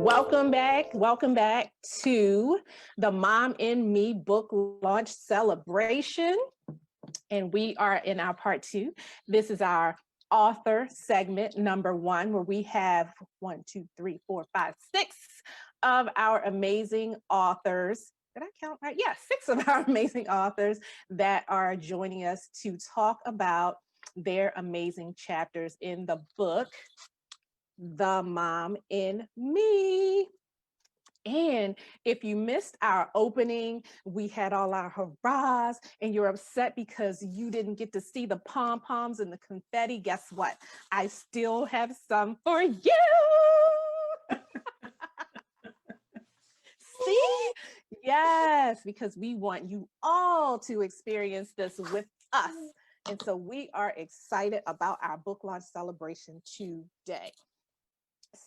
Welcome back. Welcome back to the Mom in Me book launch celebration. And we are in our part two. This is our author segment number one, where we have 1, 2, 3, 4, 5, 6 of our amazing authors. Did I count right? Yeah, 6 of our amazing authors that are joining us to talk about their amazing chapters in the book, The Mom in Me. And if you missed our opening, we had all our hurrahs and you're upset because you didn't get to see the pom-poms and the confetti. Guess what? I still have some for you. See? Yes, because we want you all to experience this with us. And so we are excited about our book launch celebration today.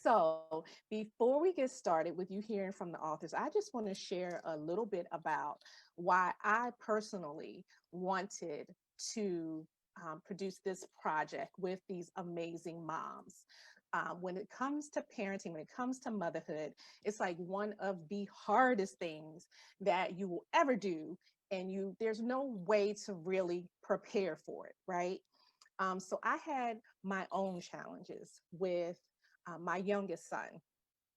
So before we get started with you hearing from the authors, I just want to share a little bit about why I personally wanted to produce this project with these amazing moms. When it comes to parenting, when it comes to motherhood, it's like one of the hardest things that you will ever do. And there's no way to really prepare for it, right? So I had my own challenges with my youngest son.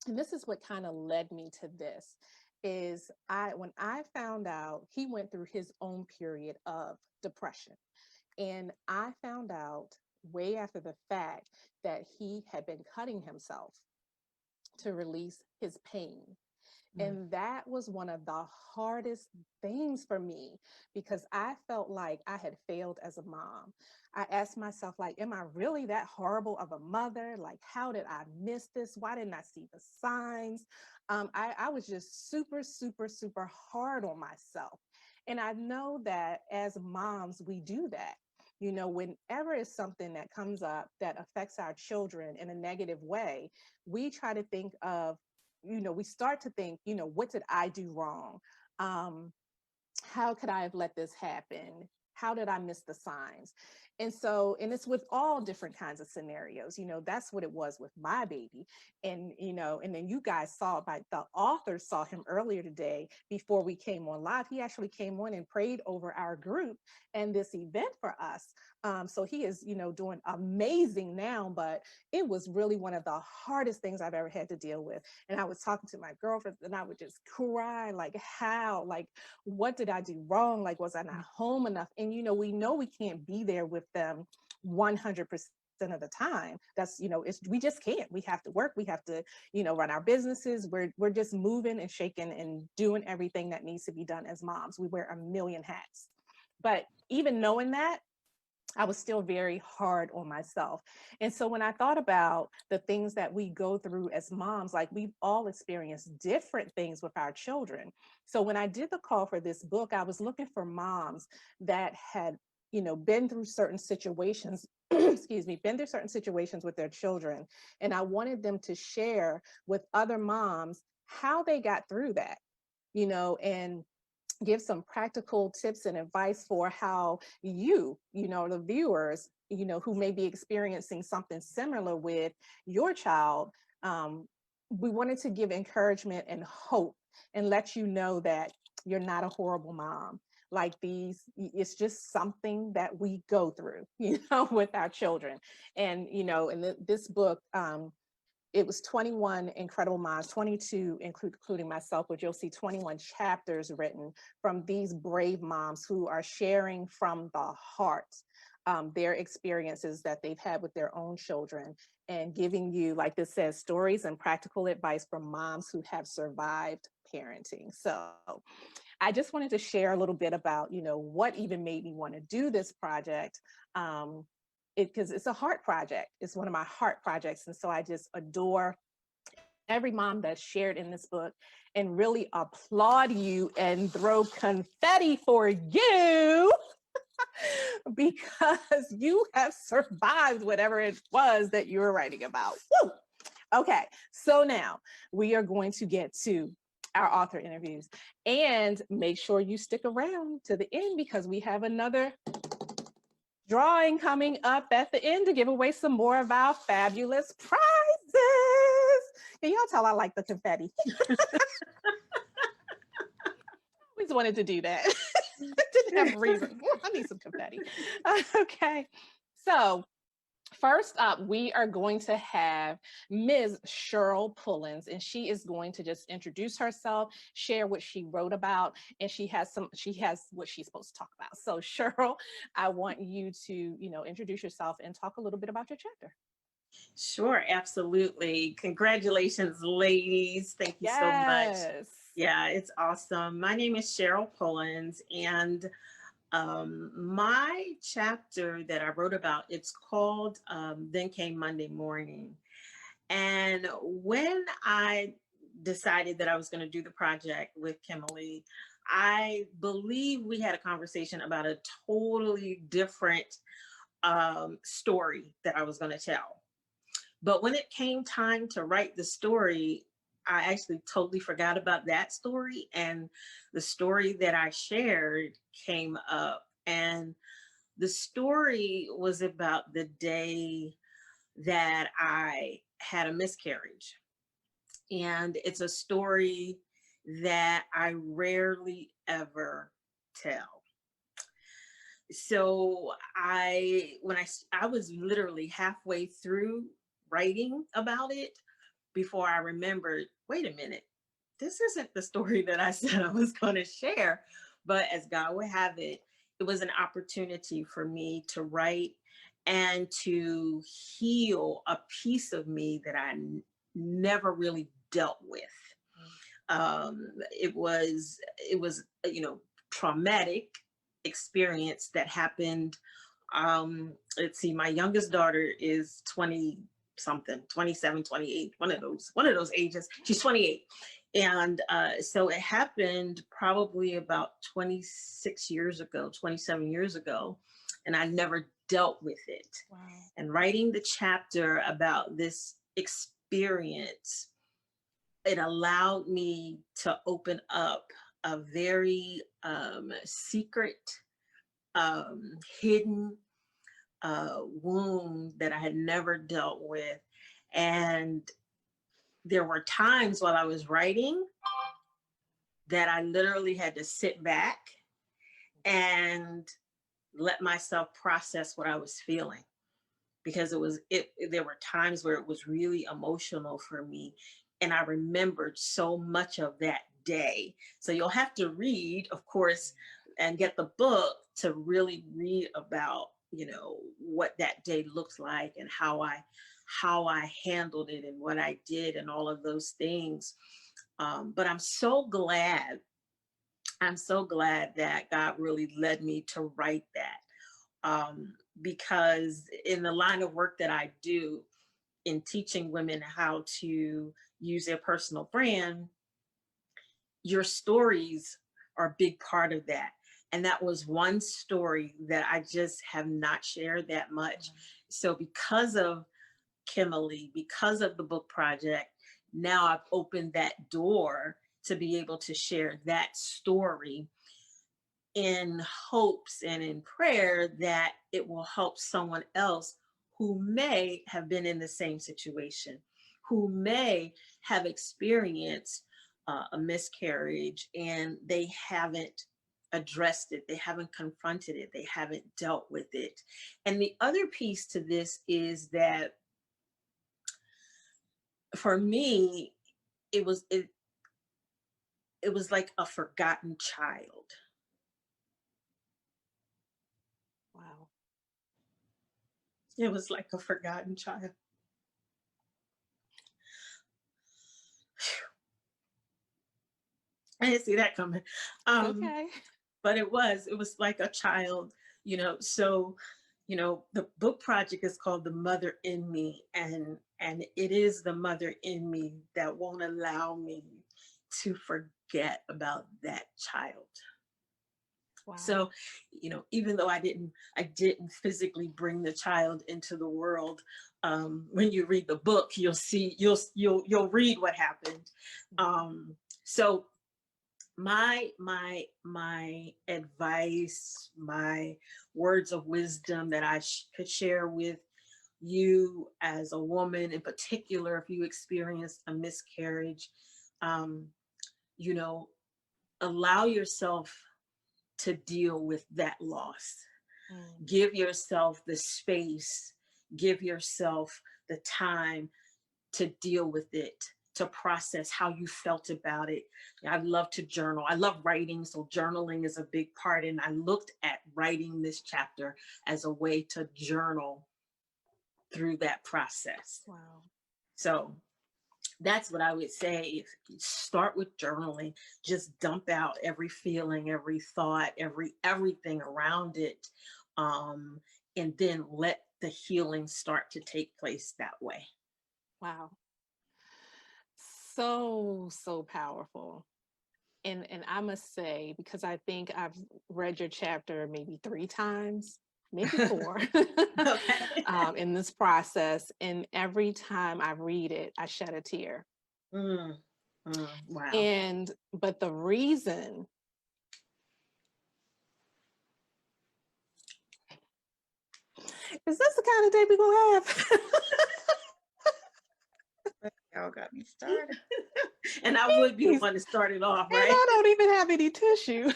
And this is what kind of led me to this is when I found out he went through his own period of depression. And I found out way after the fact that he had been cutting himself to release his pain. And that was one of the hardest things for me because I felt like I had failed as a mom. I asked myself, like, am I really that horrible of a mother? Like, how did I miss this? Why didn't I see the signs? I was just super, super, super hard on myself. And I know that as moms, we do that. You know, whenever it's something that comes up that affects our children in a negative way, we try to think of, we start to think, what did I do wrong? How could I have let this happen? How did I miss the signs? And it's with all different kinds of scenarios, that's what it was with my baby. And then you guys the author saw him earlier today before we came on live. He actually came on and prayed over our group and this event for us. So he is, doing amazing now, but it was really one of the hardest things I've ever had to deal with. And I was talking to my girlfriend and I would just cry, like, how, like, what did I do wrong? Like, was I not home enough? And, we know we can't be there with them 100% of the time. That's, we just can't. We have to work. We have to, run our businesses. We're just moving and shaking and doing everything that needs to be done as moms. We wear a million hats. But even knowing that, I was still very hard on myself. And so when I thought about the things that we go through as moms, like we've all experienced different things with our children. So when I did the call for this book, I was looking for moms that had, been through certain situations, been through certain situations with their children. And I wanted them to share with other moms how they got through that, and give some practical tips and advice for how the viewers, who may be experiencing something similar with your child. We wanted to give encouragement and hope and let you know that you're not a horrible mom. Like it's just something that we go through, with our children. And, in this book, it was 21 incredible moms, 22 including myself, but you'll see 21 chapters written from these brave moms who are sharing from the heart their experiences that they've had with their own children and giving you, like this says, stories and practical advice from moms who have survived parenting. So I just wanted to share a little bit about, what even made me want to do this project. Because it's a heart project. It's one of my heart projects. And so I just adore every mom that's shared in this book and really applaud you and throw confetti for you because you have survived whatever it was that you were writing about. Woo! Okay, so now we are going to get to our author interviews, and make sure you stick around to the end because we have another drawing coming up at the end to give away some more of our fabulous prizes. Can y'all tell I like the confetti? Always wanted to do that. Didn't have a reason. I need some confetti. Okay. So first up, we are going to have Ms. Cheryl Pullins, and she is going to just introduce herself, share what she wrote about, and she has what she's supposed to talk about. So Cheryl, I want you to, introduce yourself and talk a little bit about your chapter. Sure, absolutely. Congratulations, ladies. Thank you so much. Yes. Yeah, it's awesome. My name is Cheryl Pullins, and my chapter that I wrote about, it's called Then Came Monday Morning. And when I decided that I was going to do the project with Kimberly, I believe we had a conversation about a totally different story that I was going to tell. But when it came time to write the story, I actually totally forgot about that story. And the story that I shared came up. And the story was about the day that I had a miscarriage. And it's a story that I rarely ever tell. So I was literally halfway through writing about it before I remembered, wait a minute, this isn't the story that I said I was going to share. But as God would have it, it was an opportunity for me to write and to heal a piece of me that never really dealt with. It was traumatic experience that happened. Let's see, my youngest daughter is 20 something, 27, 28, one of those ages. She's 28. And so it happened probably about 26 years ago, 27 years ago, and I never dealt with it. Wow. And writing the chapter about this experience, it allowed me to open up a very secret, hidden wound that I had never dealt with. And there were times while I was writing that I literally had to sit back and let myself process what I was feeling, because there were times where it was really emotional for me, and I remembered so much of that day. So you'll have to read, of course, and get the book to really read about what that day looked like and how I handled it and what I did and all of those things. But I'm so glad that God really led me to write that, because in the line of work that I do in teaching women how to use their personal brand, your stories are a big part of that. And that was one story that I just have not shared that much. So because of Kimberly, because of the book project, now I've opened that door to be able to share that story, in hopes and in prayer that it will help someone else who may have been in the same situation, who may have experienced a miscarriage and they haven't addressed it, they haven't confronted it, they haven't dealt with it. And the other piece to this is that for me, it was it, it was like a forgotten child. Wow. It was like a forgotten child. I didn't see that coming. Okay. But it was like a child, so, the book project is called The Mother in Me. And it is the mother in me that won't allow me to forget about that child. Wow. So, even though I didn't physically bring the child into the world, when you read the book, you'll see, you'll read what happened. So my advice, my words of wisdom that I could share with you as a woman in particular, if you experienced a miscarriage, um, you know, allow yourself to deal with that loss. Mm. Give yourself the space, give yourself the time to deal with it, to process how you felt about it. I love to journal. I love writing, so journaling is a big part. And I looked at writing this chapter as a way to journal through that process. Wow. So that's what I would say. If you start with journaling, just dump out every feeling, every thought, everything around it. Um, and then let the healing start to take place that way. Wow. So, so powerful. And I must say, because I think I've read your chapter maybe 3 times, maybe 4, Okay. in this process. And every time I read it, I shed a tear. Mm, wow. And but the reason is this the kind of day we're gonna have? Y'all got me started. And I would be the Please. one to start it off, And right? I don't even have any tissue.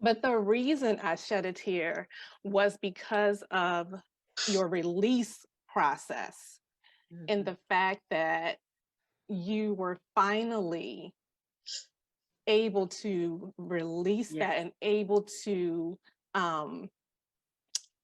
But the reason I shed a tear was because of your release process and the fact that you were finally able to release Yes. that and able to um,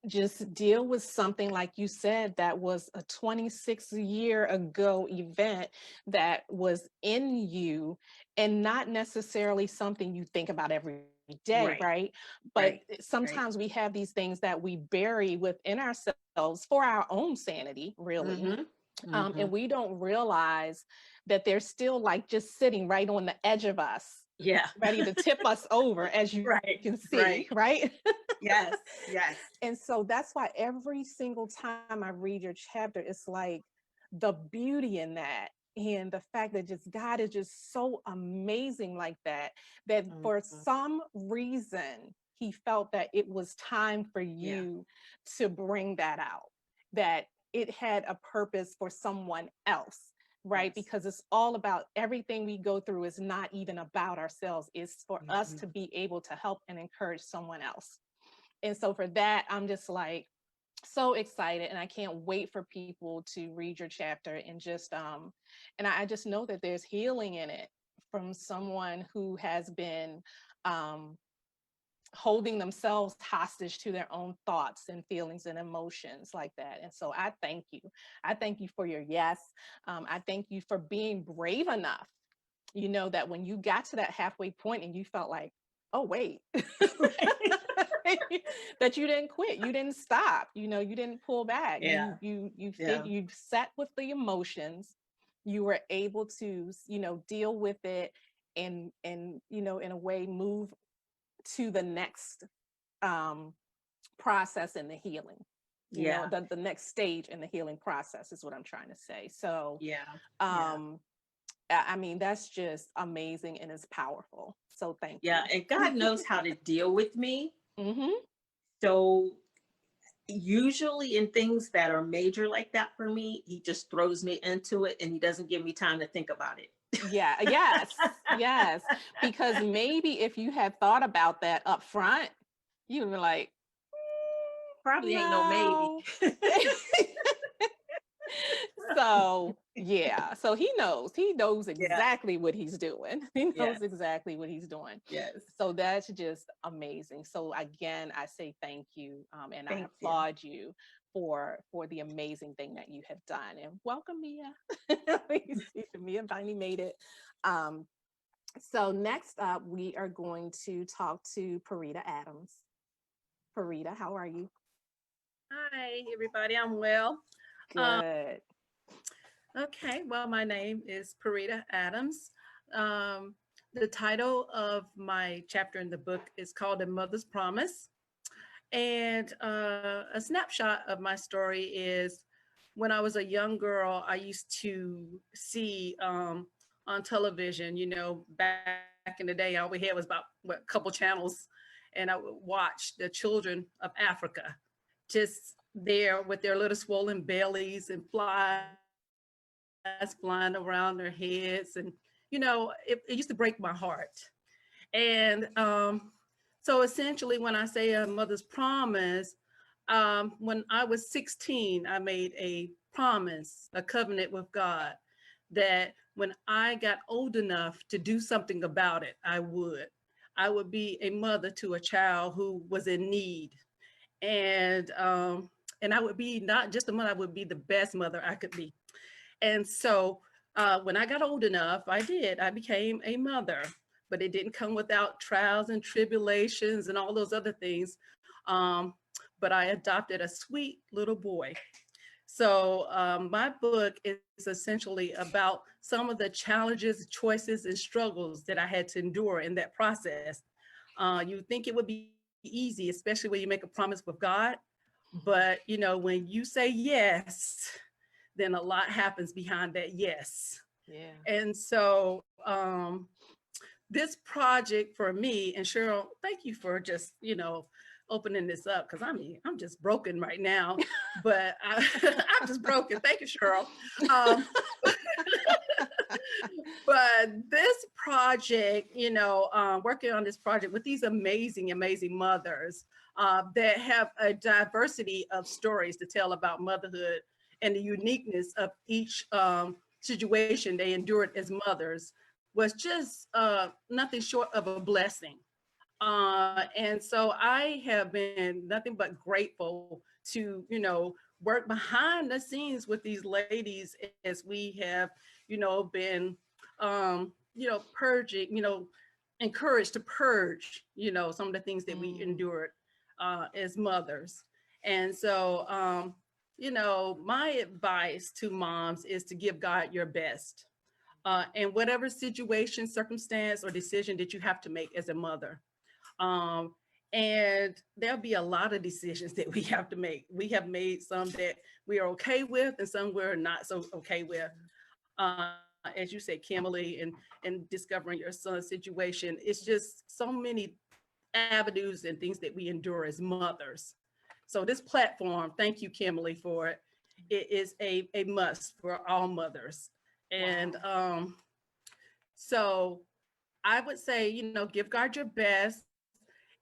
just deal with something like you said that was a 26-year ago event that was in you and not necessarily something you think about every day, Right. right? But Right. sometimes we have these things that we bury within ourselves for our own sanity, really. And we don't realize that they're still like just sitting right on the edge of us, Yeah. ready to tip us over, as you Right. can Right. see, right? Yes. Yes. And so that's why every single time I read your chapter, it's like the beauty in that. And the fact that just God is just so amazing like that, that for Mhm. some reason, he felt that it was time for Yeah. you to bring that out, that it had a purpose for someone else, right? Yes. Because it's all about everything we go through is not even about ourselves, it's for us to Mhm. be able to help and encourage someone else. And so for that, I'm just like so excited and I can't wait for people to read your chapter and just and I just know that there's healing in it from someone who has been um holding themselves hostage to their own thoughts and feelings and emotions like that. And so I thank you. I thank you for your yes. I thank you for being brave enough, that when you got to that halfway point and you felt like, oh, wait, Right. that you didn't quit, you didn't stop, you didn't pull back. Yeah. Yeah. You sat with the emotions, you were able to, deal with it and in a way move to the next um process in the healing, Yeah. the next stage in the healing process is what I'm trying to say. So Yeah. Yeah. um I mean, that's just amazing and it's powerful. So thank Yeah. you. And God knows how to deal with me. Hmm. So usually in things that are major like that for me, he just throws me into it and he doesn't give me time to think about it. Yeah, yes, yes. Because maybe if you had thought about that up front, you would be like, Probably ain't no maybe. no. So yeah, so he knows Yeah. exactly what he's doing. He Yes. knows exactly what he's doing. Yes. So that's just amazing. So again, I say thank you, and I Thank you. applaud you for the amazing thing that you have done. And welcome, Mia. Mia finally made it. Um, so next up, we are going to talk to Parita Adams. Parita, how are you? Hi, everybody. I'm well. Um, Good. okay, well, my name is Parita Adams. Um, the title of my chapter in the book is called A Mother's Promise. And a snapshot of my story is when I was a young girl, I used to see on television, back in the day, all we had was about a couple channels, and I would watch the children of Africa just there with their little swollen bellies and flies flying around their heads. And, it used to break my heart. And so essentially, when I say a mother's promise, when I was 16, I made a promise, a covenant with God, that when I got old enough to do something about it, I would. I would be a mother to a child who was in need. And I would be not just a mother, I would be the best mother I could be. And so when I got old enough, I became a mother, but it didn't come without trials and tribulations and all those other things. Um, but I adopted a sweet little boy. So my book is essentially about some of the challenges, choices, and struggles that I had to endure in that process. You think it would be easy, especially when you make a promise with God, but when you say yes, then a lot happens behind that yes. Yeah. And so this project for me, and Cheryl, thank you for just, opening this up, because I'm just broken right now, but I'm just broken. Thank you, Cheryl. Um, but this project, working on this project with these amazing, amazing mothers that have a diversity of stories to tell about motherhood and the uniqueness of each situation they endured as mothers was just nothing short of a blessing. And so I have been nothing but grateful to, work behind the scenes with these ladies as we have, been, purging, encouraged to purge, some of the things that we endured as mothers. And so, my advice to moms is to give God your best. In whatever situation, circumstance, or decision that you have to make as a mother. Um, and there'll be a lot of decisions that we have to make. We have made some that we are okay with and some we're not so okay with. As you said, Kimberly, and discovering your son's situation, it's just so many avenues and things that we endure as mothers. So this platform, thank you, Kimberly, for it. It is a must for all mothers. And so I would say, give God your best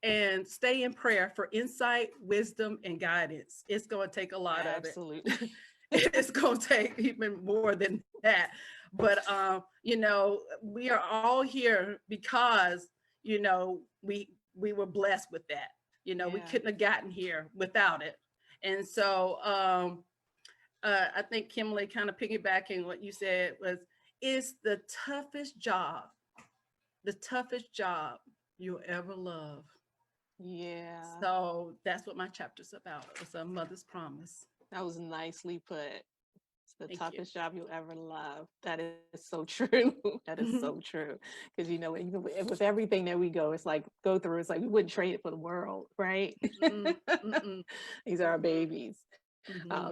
and stay in prayer for insight, wisdom, and guidance. It's going to take a lot of it. Absolutely. It's going to take even more than that. But, we are all here because, we were blessed with that. We couldn't have gotten here without it. And so I think Kimberly, kind of piggybacking what you said, was it's the toughest job you'll ever love. Yeah. So that's what my chapter's about. It's a mother's promise. That was nicely put. It's the Thank toughest you. job you'll ever love. That is so true. That is so true. Because even with everything that we go through, it's like we wouldn't trade it for the world, right? These are our babies.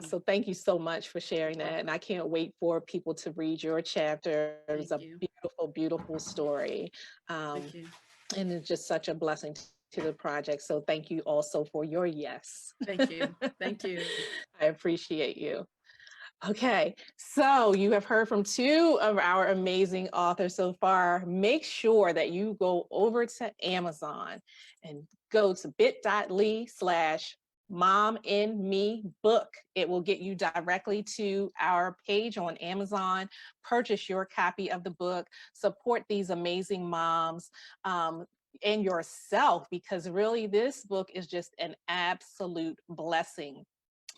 So thank you so much for sharing that. And I can't wait for people to read your chapter. It was a beautiful, beautiful story. Thank you. And it's just such a blessing to the project. So thank you also for your yes. Thank you. Thank you. I appreciate you. Okay, so you have heard from two of our amazing authors so far. Make sure that you go over to Amazon and go to bit.ly/Mom in Me book. It will get you directly to our page on Amazon. Purchase your copy of the book. Support these amazing moms. And yourself, because really this book is just an absolute blessing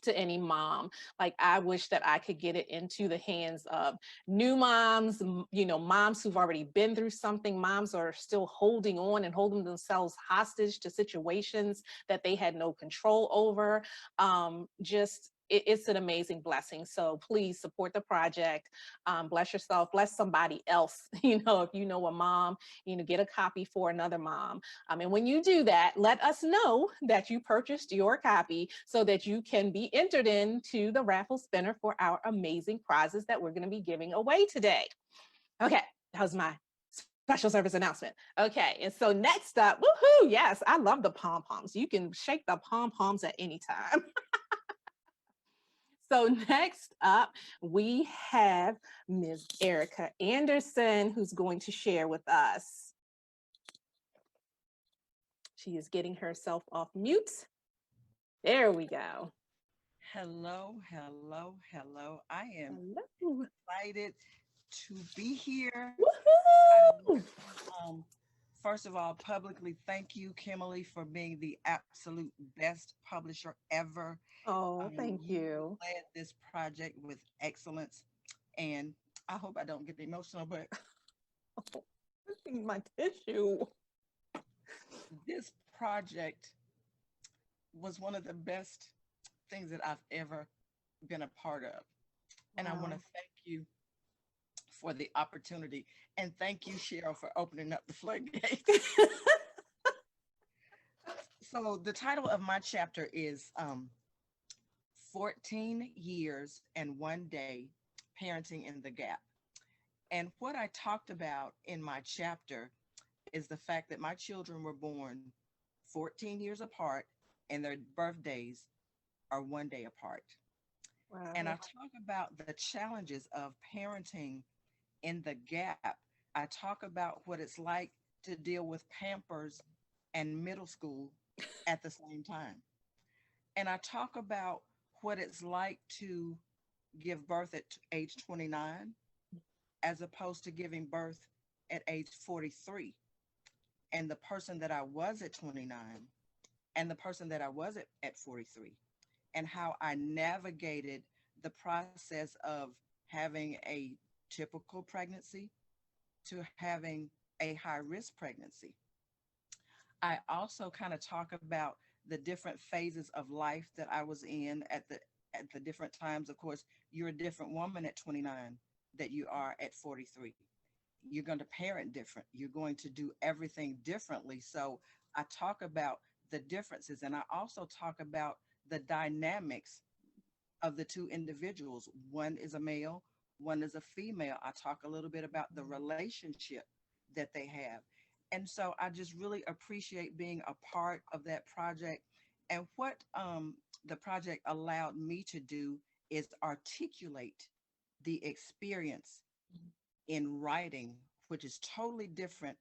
to any mom. Like, I wish that I could get it into the hands of new moms, moms who've already been through something, moms are still holding on and holding themselves hostage to situations that they had no control over. It's an amazing blessing. So please support the project. Bless yourself, bless somebody else. If you know a mom, get a copy for another mom. And when you do that, let us know that you purchased your copy so that you can be entered into the raffle spinner for our amazing prizes that we're going to be giving away today. Okay, that was my special service announcement. Okay, and so next up, woohoo, yes, I love the pom-poms. You can shake the pom-poms at any time. So next up, we have Ms. Erica Anderson, who's going to share with us. She is getting herself off mute. There we go. Hello, hello, hello. I am Hello. excited to be here. Woohoo! Um, First of all, publicly thank you, Kimberly, for being the absolute best publisher ever. Oh, thank You you. led this project with excellence, and I hope I don't get emotional, but This is my tissue. this project was one of the best things that I've ever been a part of. And I want to Wow. thank you for the opportunity. And thank you, Cheryl, for opening up the floodgates. So the title of my chapter is 14 Years and One Day, Parenting in the Gap. And what I talked about in my chapter is the fact that my children were born 14 years apart and their birthdays are one day apart. And I Wow. talk about the challenges of parenting in the gap. I talk about what it's like to deal with Pampers and middle school at the same time. And I talk about what it's like to give birth at age 29 as opposed to giving birth at age 43. And the person that I was at 29 and the person that I was at 43, and how I navigated the process of having a typical pregnancy to having a high risk pregnancy. I also kind of talk about the different phases of life that I was in at the different times. Of course, you're a different woman at 29 that you are at 43. You're going to parent different. You're going to do everything differently. So I talk about the differences, and I also talk about the dynamics of the two individuals. One is a male, one is a female. I talk a little bit about the relationship that they have. And so I just really appreciate being a part of that project. And what the project allowed me to do is articulate the experience in writing, which is totally different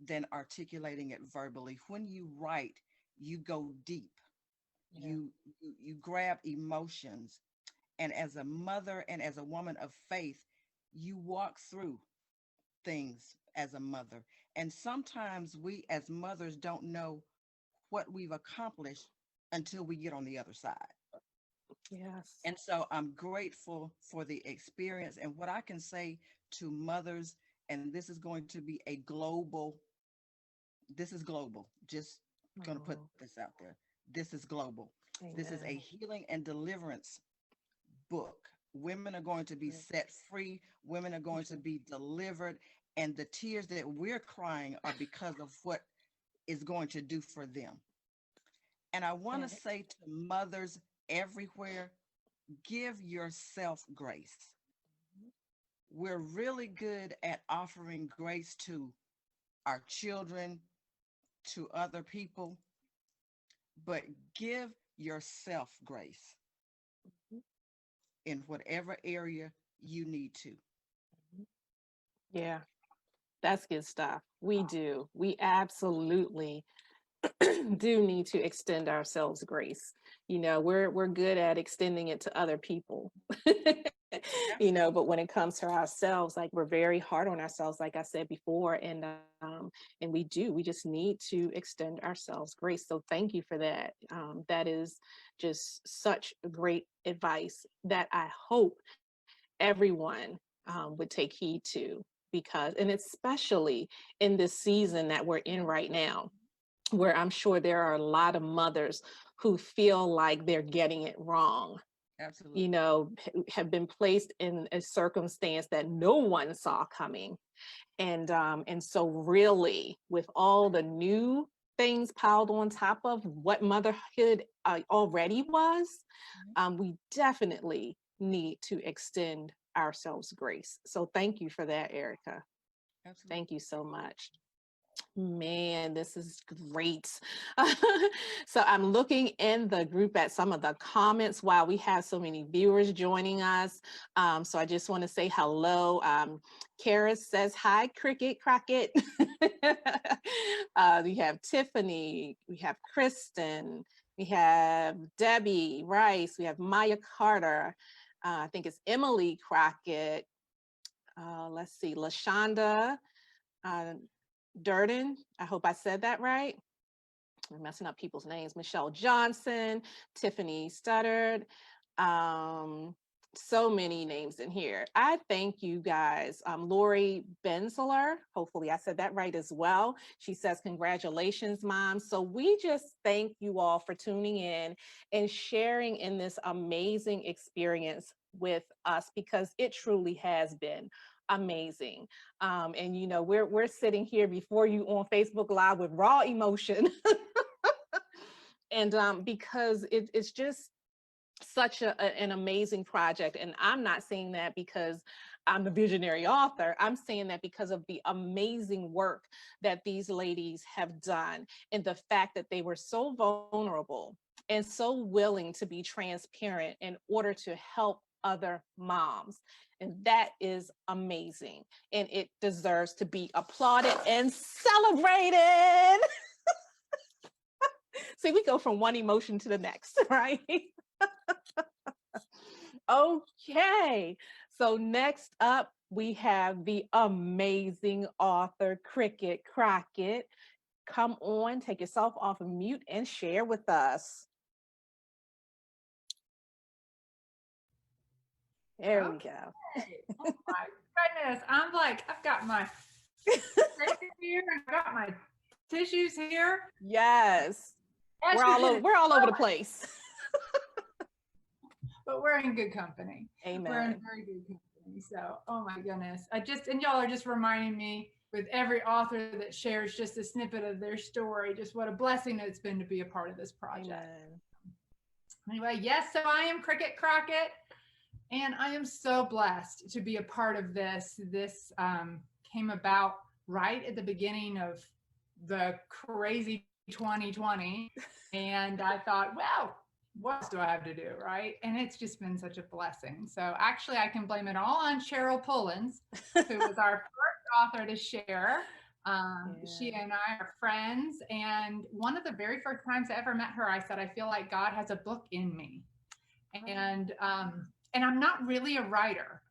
than articulating it verbally. When you write, you go deep. Yeah. You grab emotions, and as a mother and as a woman of faith, you walk through things as a mother. And sometimes we as mothers don't know what we've accomplished until we get on the other side. Yes. And so I'm grateful for the experience. And what I can say to mothers, and this is going to be a global, this is global, just going to put Oh, this out there. This is global. This is a amen. healing and deliverance book. Women are going to be Yes. set free, women are going to be delivered, and the tears that we're crying are because of what is going to do for them. And I want to Yes. say to mothers everywhere, give yourself grace. We're really good at offering grace to our children, to other people, but give yourself grace in whatever area you need to. Yeah, that's good stuff. We do. We absolutely do need to extend ourselves grace. We're good at extending it to other people. Absolutely. But when it comes to ourselves, like we're very hard on ourselves, like I said before, and we just need to extend ourselves grace. So thank you for that. That is just such great advice that I hope everyone would take heed to, because, and especially in this season that we're in right now, where I'm sure there are a lot of mothers who feel like they're getting it wrong, Absolutely. have been placed in a circumstance that no one saw coming. And so really, with all the new things piled on top of what motherhood already was, we definitely need to extend ourselves grace. So thank you for that, Erica. Absolutely. Thank you so much. Man, this is great. So I'm looking in the group at some of the comments while we have so many viewers joining us. So I just want to say hello. Kara says, hi, Cricket Crockett. We have Tiffany, we have Kristen, we have Debbie Rice, we have Maya Carter. I think it's Emily Crockett. Let's see, LaShonda. Durden, I hope I said that right. I'm messing up people's names. Michelle Johnson, Tiffany Studdard, so many names in here. I thank you guys. Lori Benzler, hopefully I said that right as well. She says, congratulations, Mom. So we just thank you all for tuning in and sharing in this amazing experience with us, because it truly has been amazing. And you know, we're sitting here before you on Facebook Live with raw emotion. And because it's just such an amazing project. And I'm not saying that because I'm the visionary author. I'm saying that because of the amazing work that these ladies have done, and the fact that they were so vulnerable and so willing to be transparent in order to help other moms. And that is amazing. And it deserves to be applauded and celebrated. See, we go from one emotion to the next, right? Okay, so next up, we have the amazing author, Cricket Crockett. Come on, take yourself off of mute and share with us. There we go. Oh my goodness. I'm like, I've got my here and I've got my tissues here. Yes, we're all over the place. But we're in good company. Amen. We're in very good company. So, oh my goodness. And y'all are just reminding me with every author that shares just a snippet of their story, just what a blessing it's been to be a part of this project. Amen. Anyway, yes, so I am Cricket Crockett, and I am so blessed to be a part of this. This came about right at the beginning of the crazy 2020. And I thought, well, what else do I have to do, right? And it's just been such a blessing. So actually, I can blame it all on Cheryl Pullins, who was our first author to share. She and I are friends. And one of the very first times I ever met her, I said, I feel like God has a book in me. And I'm not really a writer.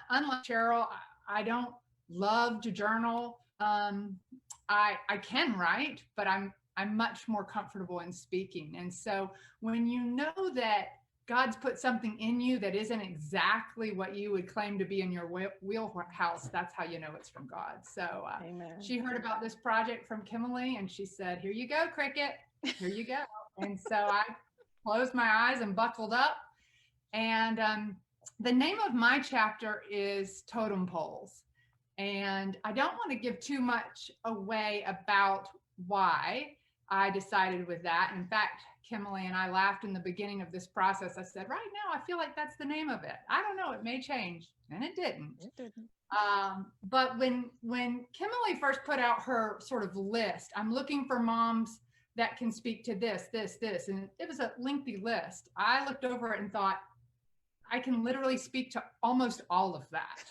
Unlike Cheryl, I don't love to journal. I can write, but I'm much more comfortable in speaking. And so when you know that God's put something in you that isn't exactly what you would claim to be in your wheelhouse, that's how you know it's from God. So she heard about this project from Kimberly, and she said, here you go, Cricket, here you go. And so I closed my eyes and buckled up. And the name of my chapter is Totem Poles. And I don't want to give too much away about why I decided with that. In fact, Kimberly and I laughed in the beginning of this process. I said, right now, I feel like that's the name of it. I don't know, it may change. And it didn't. It didn't. But when Kimberly first put out her sort of list, I'm looking for moms that can speak to this, this, this. And it was a lengthy list. I looked over it and thought, I can literally speak to almost all of that.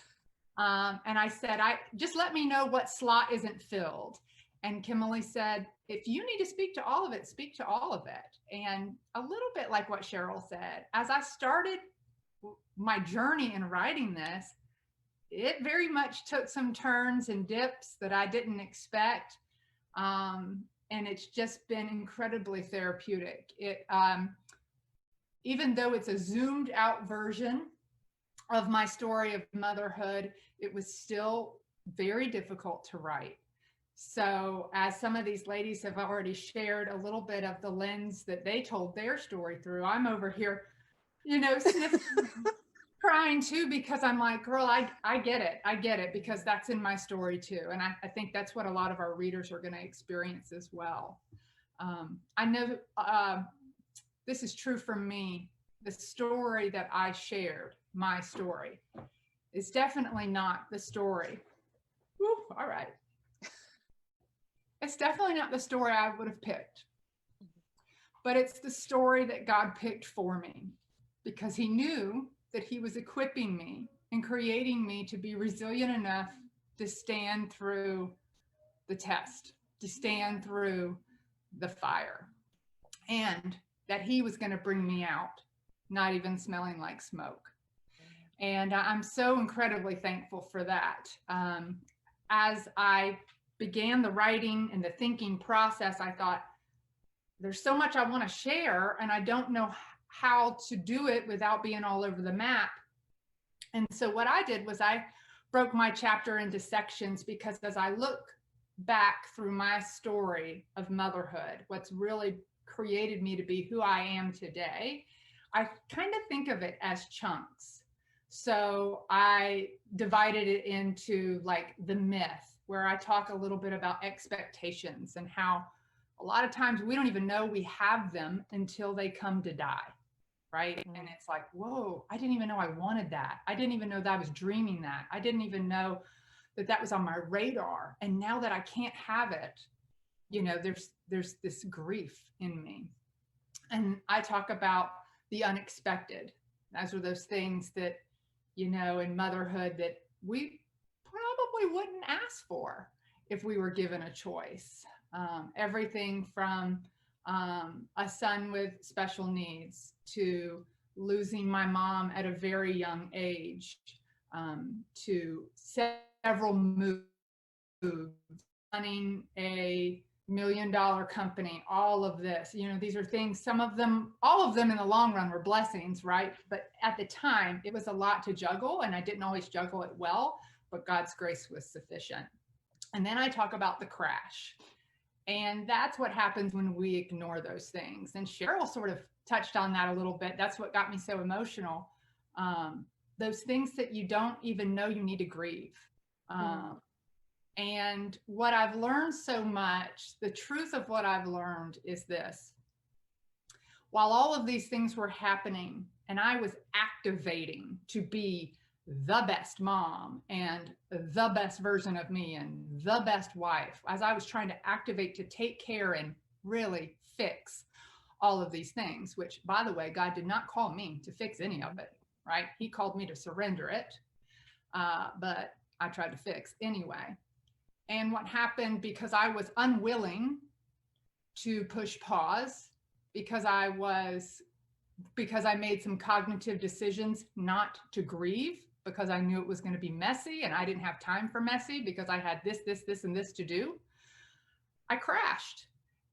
And I said, just let me know what slot isn't filled. And Kimberly said, if you need to speak to all of it, speak to all of it. And a little bit like what Cheryl said, as I started my journey in writing this, it very much took some turns and dips that I didn't expect. And it's just been incredibly therapeutic. Even though it's a zoomed out version of my story of motherhood, it was still very difficult to write. So as some of these ladies have already shared a little bit of the lens that they told their story through, I'm over here, sniffing, crying too, because I'm like, girl, I get it. I get it, because that's in my story too. And I think that's what a lot of our readers are going to experience as well. I know this is true for me. The story that I shared, my story, is definitely not the story. Whew, all right. It's definitely not the story I would have picked, but it's the story that God picked for me because he knew that he was equipping me and creating me to be resilient enough to stand through the test, to stand through the fire, and that he was going to bring me out, not even smelling like smoke. And I'm so incredibly thankful for that. As I began the writing and the thinking process, I thought, there's so much I want to share, and I don't know how to do it without being all over the map. And so what I did was I broke my chapter into sections, because as I look back through my story of motherhood, what's really created me to be who I am today, I kind of think of it as chunks. So I divided it into like the myth, where I talk a little bit about expectations and how a lot of times we don't even know we have them until they come to die, right? Mm. And it's like, whoa, I didn't even know I wanted that. I didn't even know that I was dreaming that. I didn't even know that that was on my radar. And now that I can't have it, you know, there's this grief in me. And I talk about the unexpected. Those are those things that, you know, in motherhood that we probably wouldn't ask for if we were given a choice. Everything from a son with special needs to losing my mom at a very young age, to several moves, running a $1 million company, all of this, you know, these are things, some of them, all of them in the long run were blessings, right? But at the time, it was a lot to juggle, and I didn't always juggle it well, but God's grace was sufficient. And then I talk about the crash. And that's what happens when we ignore those things. And Cheryl sort of touched on that a little bit. That's what got me so emotional. Those things that you don't even know you need to grieve. And what I've learned so much, the truth of what I've learned is this. While all of these things were happening and I was activating to be the best mom and the best version of me and the best wife, as I was trying to activate to take care and really fix all of these things, which, by the way, God did not call me to fix any of it, right? He called me to surrender it, but I tried to fix anyway. And what happened, because I was unwilling to push pause, because I made some cognitive decisions not to grieve, because I knew it was going to be messy and I didn't have time for messy because I had this, and this to do, I crashed.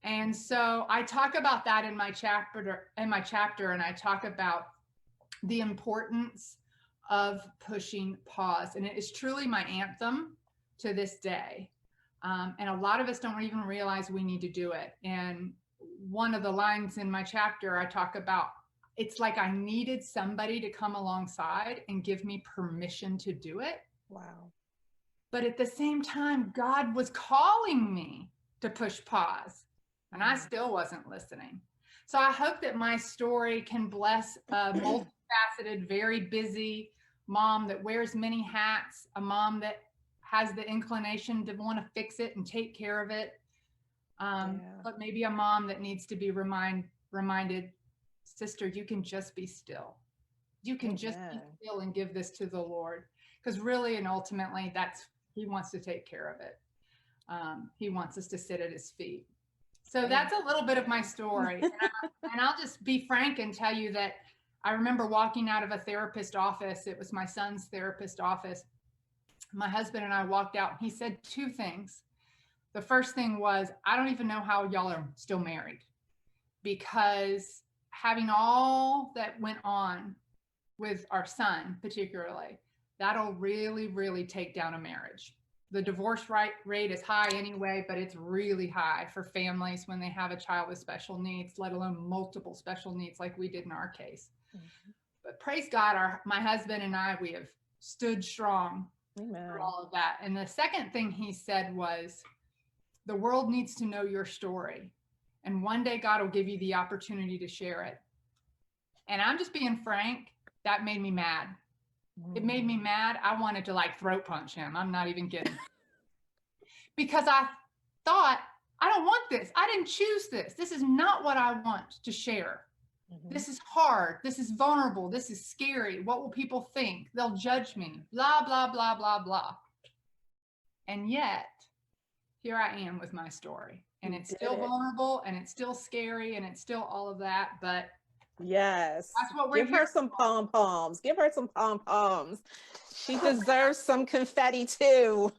And so I talk about that in my chapter, and I talk about the importance of pushing pause. And it is truly my anthem to this day. And a lot of us don't even realize we need to do it. And one of the lines in my chapter, I talk about, it's like I needed somebody to come alongside and give me permission to do it. Wow. But at the same time, God was calling me to push pause, and I still wasn't listening. So I hope that my story can bless a multifaceted, very busy mom that wears many hats, a mom that has the inclination to want to fix it and take care of it. But maybe a mom that needs to be reminded, sister, you can just be still. You can just be still and give this to the Lord. Because really and ultimately, he wants to take care of it. He wants us to sit at his feet. So that's a little bit of my story. And I'll just be frank and tell you that I remember walking out of a therapist office. It was my son's therapist office. My husband and I walked out, and he said two things. The first thing was, I don't even know how y'all are still married, because having all that went on with our son, particularly, that'll really, really take down a marriage. The divorce rate is high anyway, but it's really high for families when they have a child with special needs, let alone multiple special needs like we did in our case. Mm-hmm. But praise God, my husband and I, we have stood strong through all of that. And the second thing he said was, the world needs to know your story. And one day God will give you the opportunity to share it. And I'm just being frank, that made me mad. It made me mad. I wanted to like throat punch him. I'm not even kidding. Because I thought I don't want this. I didn't choose this. This is not what I want to share. Mhm. This is hard. This is vulnerable. This is scary. What will people think? They'll judge me. Blah, blah, blah, blah, blah. And yet, here I am with my story. And You it's did still it. vulnerable and it's still scary and it's still all of that. But Yes. that's what we're Give her here some pom poms. Give her some pom poms. She deserves some confetti too.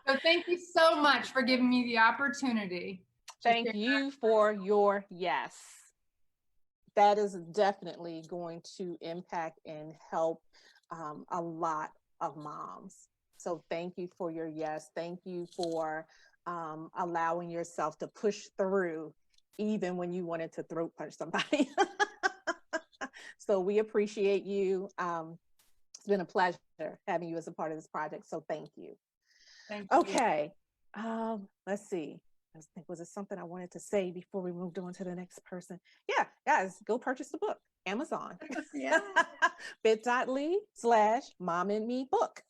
So thank you so much for giving me the opportunity. to Thank share. you for your yes. That is definitely going to impact and help a lot of moms. So thank you for your yes. Thank you for allowing yourself to push through even when you wanted to throat punch somebody. So we appreciate you. It's been a pleasure having you as a part of this project. So thank you. Thank you. Okay. Let's see. I think, was it something I wanted to say before we moved on to the next person? Yeah, guys, go purchase the book. Amazon. Yeah. bit.ly/mom-and-me-book.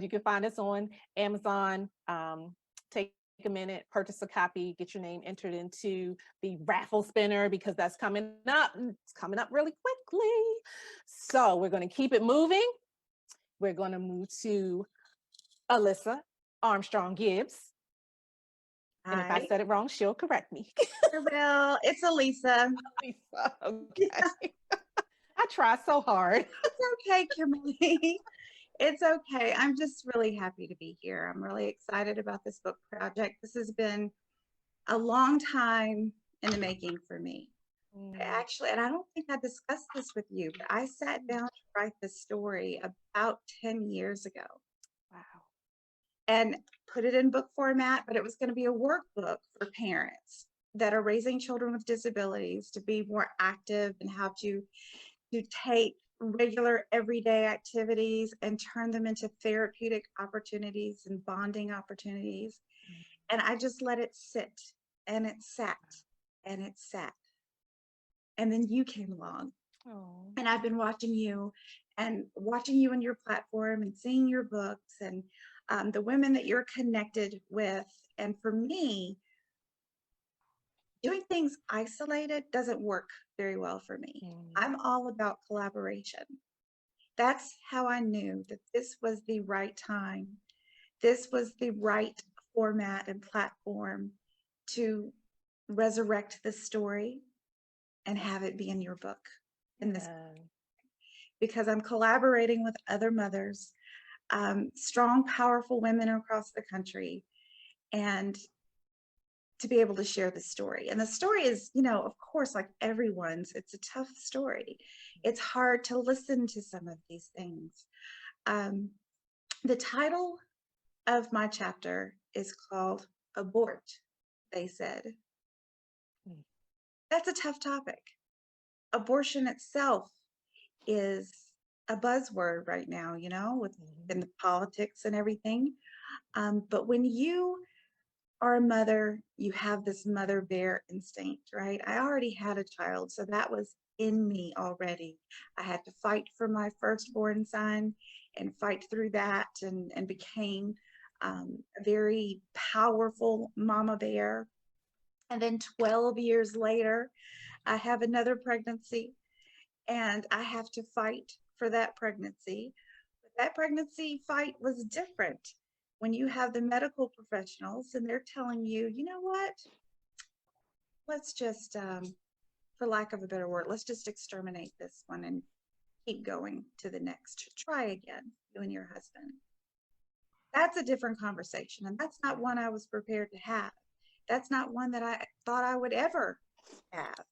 You can find us on Amazon. Take a minute, purchase a copy, get your name entered into the raffle spinner because that's coming up. It's coming up really quickly. So we're going to keep it moving. We're going to move to Alyssa Armstrong Gibbs. And if I Hi. said it wrong, she'll correct me. Well, it's Elisa. Lisa, okay. I try so hard. It's okay, Kimberly. It's okay. I'm just really happy to be here. I'm really excited about this book project. This has been a long time in the making for me. Actually, and I don't think I discussed this with you, but I sat down to write this story about 10 years ago. Wow. And put it in book format, but it was going to be a workbook for parents that are raising children with disabilities to be more active and how to take regular everyday activities and turn them into therapeutic opportunities and bonding opportunities. And I just let it sit, and it sat and it sat. And then you came along. Oh. And I've been watching you and your platform and seeing your books and the women that you're connected with. And for me, doing things isolated doesn't work very well for me. I'm all about collaboration. That's how I knew that this was the right time. This was the right format and platform to resurrect this story and have it be in your book. In this, because I'm collaborating with other mothers, strong, powerful women across the country, and to be able to share the story. And the story is, of course, like everyone's, it's a tough story. It's hard to listen to some of these things. The title of my chapter is called Abort, They Said. That's a tough topic. Abortion itself is a buzzword right now, in the politics and everything. But when you are a mother, you have this mother bear instinct, right? I already had a child, so that was in me already. I had to fight for my firstborn son and fight through that and became a very powerful mama bear. And then 12 years later, I have another pregnancy and I have to fight for that pregnancy. But that pregnancy fight was different when you have the medical professionals and they're telling you, you know what, let's just, for lack of a better word, let's just exterminate this one and keep going to the next. Try again, you and your husband. That's a different conversation. And that's not one I was prepared to have. That's not one that I thought I would ever have.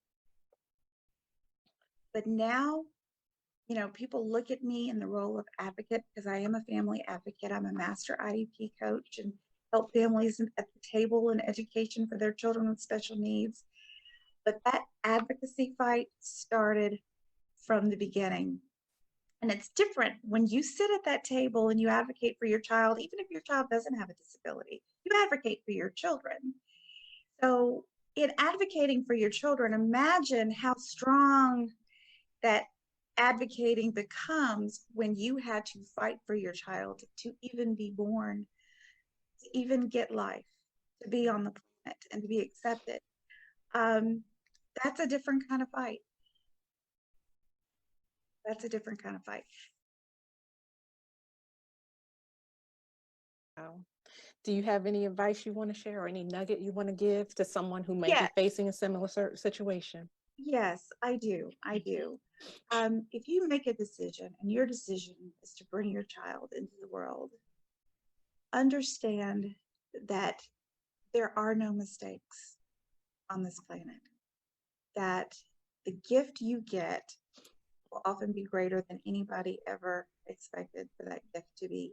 But now, people look at me in the role of advocate because I am a family advocate. I'm a master IEP coach and help families at the table in education for their children with special needs. But that advocacy fight started from the beginning. And it's different when you sit at that table and you advocate for your child, even if your child doesn't have a disability, you advocate for your children. So in advocating for your children, imagine how strong that advocating becomes when you had to fight for your child to even be born, to even get life, to be on the planet and to be accepted. That's a different kind of fight. That's a different kind of fight. Wow. Do you have any advice you want to share or any nugget you want to give to someone who may be Yes, facing a similar situation? yes, I do. I do. If you make a decision and your decision is to bring your child into the world, understand that there are no mistakes on this planet, that the gift you get will often be greater than anybody ever expected for that gift to be.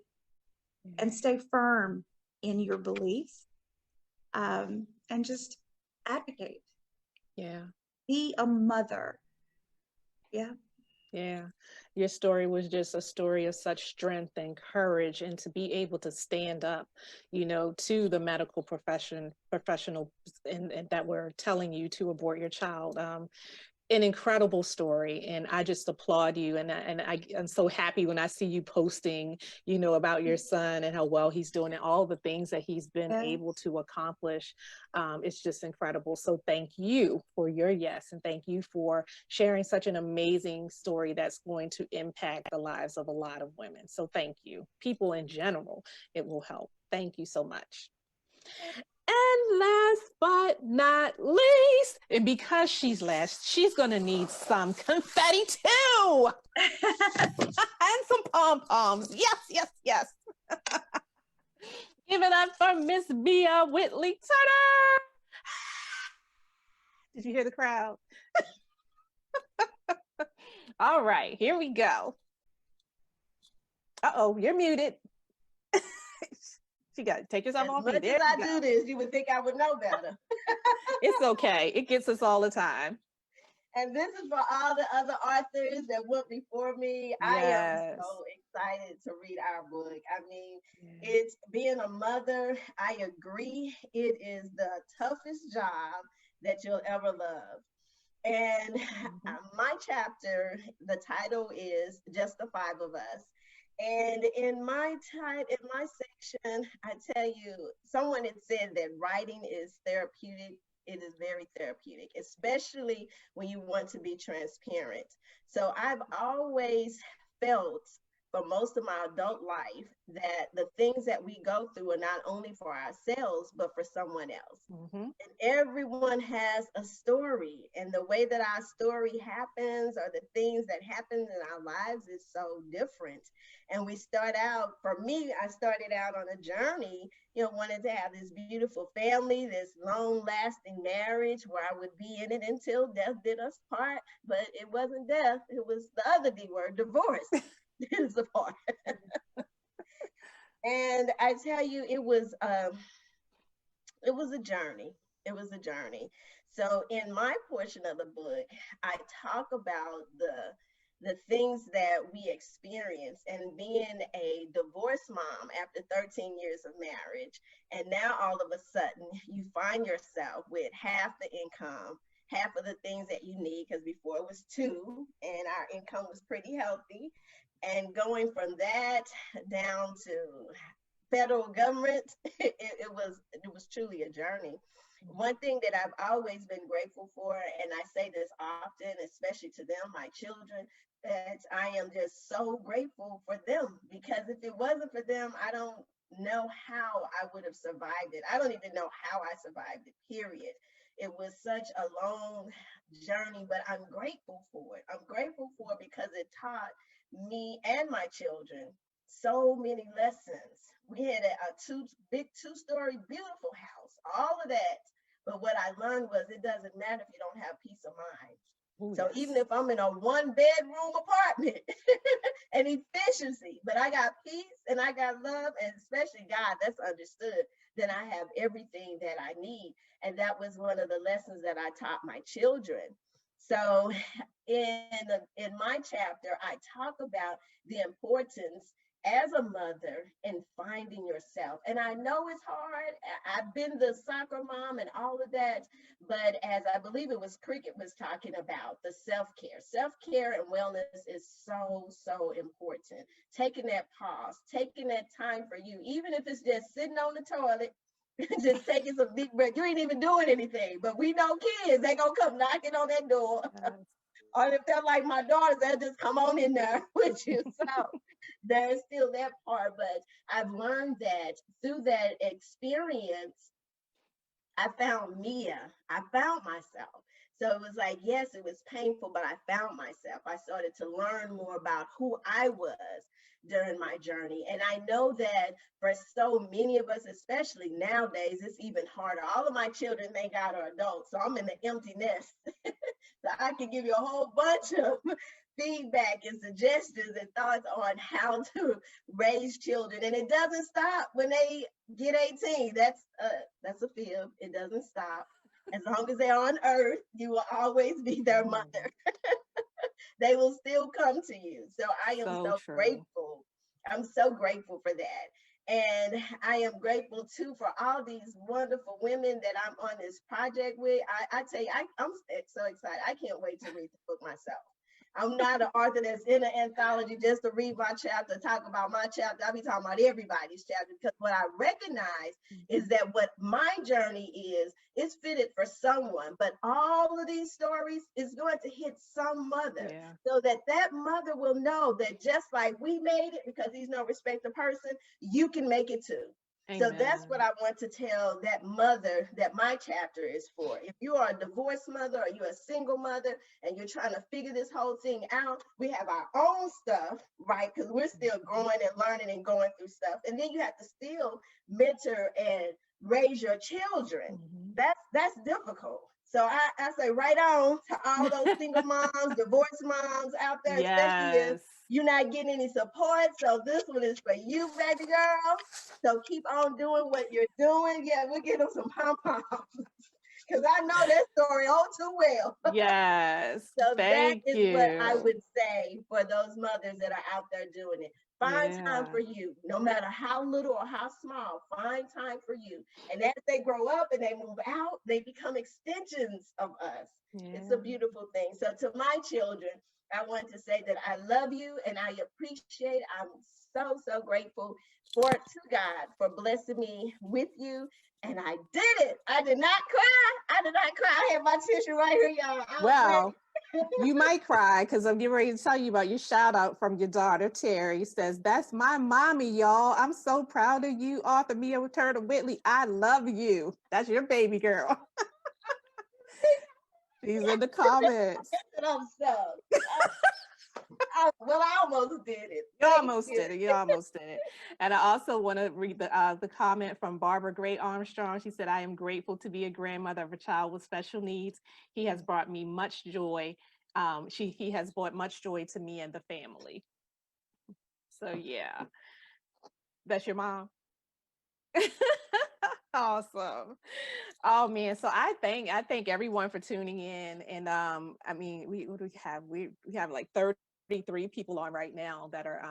And stay firm in your beliefs, and just advocate. Yeah. Be a mother. Yeah. Yeah, your story was just a story of such strength and courage, and to be able to stand up, to the medical professional, and that were telling you to abort your child. An incredible story, and I just applaud you, and I'm so happy when I see you posting about your son and how well he's doing and all the things that he's been Yes. able to accomplish. It's just incredible. So thank you for your yes, and thank you for sharing such an amazing story that's going to impact the lives of a lot of women. So thank you. People in general, it will help. Thank you so much. And last but not least, and because she's last, she's gonna need some confetti too. And some pom-poms. Yes, yes, yes. Give it up for Miss Bia Whitley Turner. Did you hear the crowd? All right, here we go. Uh-oh, you're muted. She got to take yourself As off much mute. There as I you go. do this, you would think I would know better. It's okay. It gets us all the time. And this is for all the other authors that went before me. I am Yes. so excited to read our book. I mean, it's being a mother. I agree. It is the toughest job that you'll ever love. And my chapter, the title is Just the Five of Us. And in my section, I tell you, someone had said that writing is therapeutic. It is very therapeutic, especially when you want to be transparent. So I've always felt for most of my adult life that the things that we go through are not only for ourselves, but for someone else. And everyone has a story, and the way that our story happens or the things that happen in our lives is so different. And we start out, for me, I started out on a journey, wanted to have this beautiful family, this long lasting marriage where I would be in it until death did us part. But it wasn't death, it was the other D word, divorce. Did us apart. And I tell you, it was a journey. It was a journey. So in my portion of the book, I talk about the things that we experience, and being a divorced mom after 13 years of marriage. And now all of a sudden you find yourself with half the income, half of the things that you need, because before it was two and our income was pretty healthy. And going from that down to federal government, it was truly a journey. One thing that I've always been grateful for, and I say this often, especially to them, my children, that I am just so grateful for them, because if it wasn't for them, I don't know how I would have survived it. I don't even know how I survived it, period. It was such a long journey, but I'm grateful for it. I'm grateful for it because it taught me and my children so many lessons. We had a big two-story beautiful house, all of that. But what I learned was it doesn't matter if you don't have peace of mind. Ooh, so yes. Even if I'm in a one-bedroom apartment and efficiency, but I got peace and I got love, and especially God, that's understood, then I have everything that I need. And that was one of the lessons that I taught my children. So in my chapter, I talk about the importance as a mother and finding yourself. And I know it's hard. I've been the soccer mom and all of that, but as I believe it was Cricket was talking about, the self-care and wellness is so, so important. Taking that pause, taking that time for you, even if it's just sitting on the toilet, just taking some deep breath. You ain't even doing anything, but we know kids, they gonna come knocking on that door. Or if they're like my daughters, they'll just come on in there with you. So there's still that part, but I've learned that through that experience, I found Mia. I found myself. So it was like, yes, it was painful, but I found myself. I started to learn more about who I was during my journey. And I know that for so many of us, especially nowadays, it's even harder. All of my children, thank God, are adults. So I'm in the empty nest. So I can give you a whole bunch of feedback and suggestions and thoughts on how to raise children. And it doesn't stop when they get 18. That's a fib. It doesn't stop. As long as they're on earth, you will always be their mother. They will still come to you. So I am so grateful. I'm so grateful for that. And I am grateful too for all these wonderful women that I'm on this project with. I tell you, I'm so excited. I can't wait to read the book myself. I'm not an author that's in an anthology just to read my chapter, talk about my chapter. I'll be talking about everybody's chapter, because what I recognize is that what my journey is fitted for someone, but all of these stories is going to hit some mother, so that that mother will know that just like we made it, because he's no respecter person, you can make it too. Amen. So that's what I want to tell that mother that my chapter is for. If you are a divorced mother or you're a single mother and you're trying to figure this whole thing out, we have our own stuff, right? Because we're still growing and learning and going through stuff. And then you have to still mentor and raise your children. That's difficult. So I say right on to all those single moms, divorced moms out there, especially if you're not getting any support. So this one is for you, baby girl. So keep on doing what you're doing. Yeah, we'll get them some pom-poms. Because I know that story all too well. Yes. So Thank that is you. what I would say for those mothers that are out there doing it. Find time for you, no matter how little or how small. Find time for you. And as they grow up and they move out, they become extensions of us. It's a beautiful thing. So to my children, I want to say that I love you and I appreciate. I'm so, so grateful to God for blessing me with you. And I did it. I did not cry. I did not cry. I have my tissue right here, y'all. Well, you might cry, because I'm getting ready to tell you about your shout out from your daughter, Terry. Says, that's my mommy, y'all. I'm so proud of you, author Mia Turner Whitley. I love you. That's your baby girl. She's in the comments. I'm so. Well, I almost did it. You almost did it. You almost did it. And I also want to read the comment from Barbara Gray Armstrong. She said, I am grateful to be a grandmother of a child with special needs. He has brought me much joy. He has brought much joy to me and the family. So yeah, that's your mom. Awesome. Oh man, so I thank everyone for tuning in. And I mean, what do we have? We have like 33 people on right now that are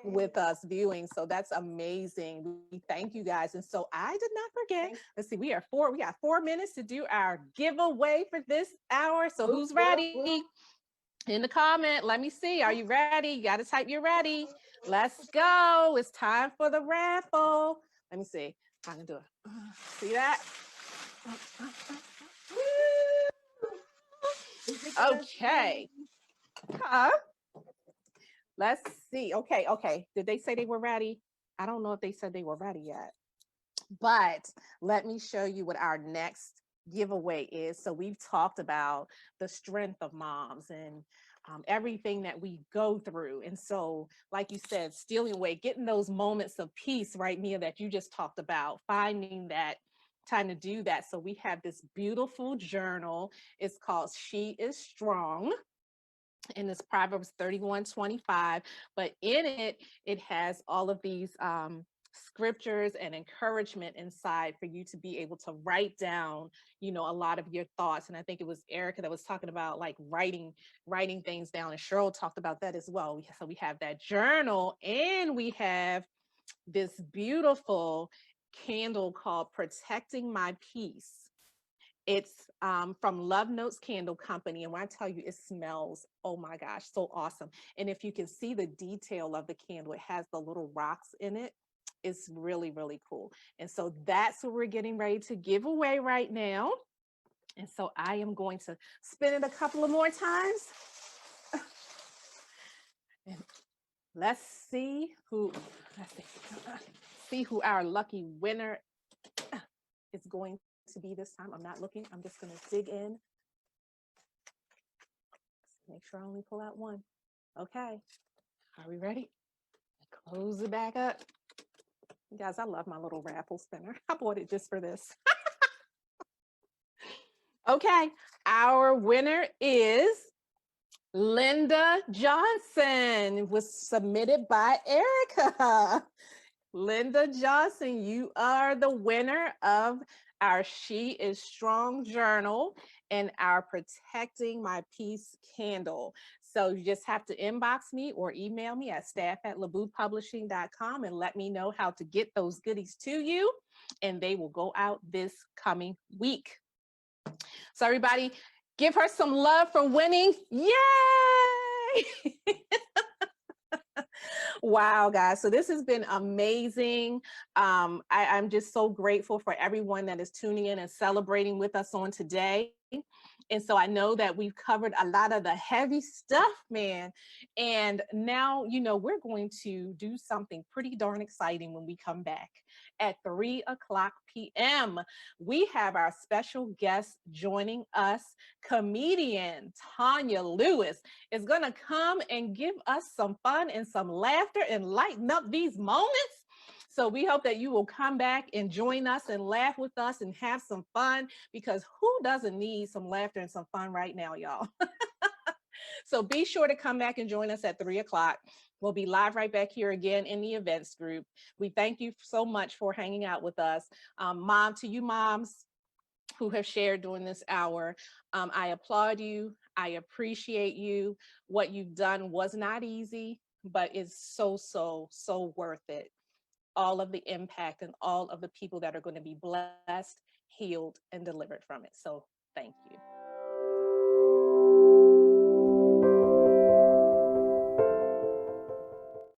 with us viewing. So that's amazing. We thank you guys. And so I did not forget. Let's see, we got 4 minutes to do our giveaway for this hour. So who's ready? In the comment, let me see. Are you ready? You got to type you're ready. Let's go. It's time for the raffle. Let me see. I can do it. See that? Okay. Let's see. Okay. Did they say they were ready? I don't know if they said they were ready yet. But let me show you what our next giveaway is. So we've talked about the strength of moms and everything that we go through. And so, like you said, stealing away, getting those moments of peace, right, Mia, that you just talked about, finding that time to do that. So we have this beautiful journal. It's called She is Strong. And it's Proverbs 31:25. But in it, it has all of these scriptures and encouragement inside for you to be able to write down, a lot of your thoughts. And I think it was Erica that was talking about like writing things down, and Cheryl talked about that as well. So we have that journal, and we have this beautiful candle called Protecting My Peace. It's from Love Notes Candle Company. And when I tell you, it smells, oh my gosh, so awesome. And if you can see the detail of the candle, it has the little rocks in it. It's really, really cool. And so that's what we're getting ready to give away right now. And so I am going to spin it a couple of more times. And let's see who our lucky winner is going to be this time. I'm not looking. I'm just going to dig in. Make sure I only pull out one. Okay. Are we ready? Close it back up. You guys, I love my little raffle spinner. I bought it just for this. Okay. Our winner is Linda Johnson. It was submitted by Erica. Linda Johnson, you are the winner of our She Is Strong journal and our Protecting My Peace candle. So you just have to inbox me or email me at staff@laboopublishing.com and let me know how to get those goodies to you, and they will go out this coming week. So everybody, give her some love for winning. Yay! Wow, guys. So this has been amazing. I'm just so grateful for everyone that is tuning in and celebrating with us on today. And so I know that we've covered a lot of the heavy stuff, man. And now, we're going to do something pretty darn exciting when we come back at 3:00 p.m. We have our special guest joining us. Comedian Tanya Lewis is going to come and give us some fun and some laughter and lighten up these moments. So we hope that you will come back and join us and laugh with us and have some fun, because who doesn't need some laughter and some fun right now, y'all? So be sure to come back and join us at 3:00. We'll be live right back here again in the events group. We thank you so much for hanging out with us. Mom, to you moms who have shared during this hour, I applaud you. I appreciate you. What you've done was not easy, but it's so, so, so worth it. All of the impact and all of the people that are going to be blessed, healed, and delivered from it. So thank you.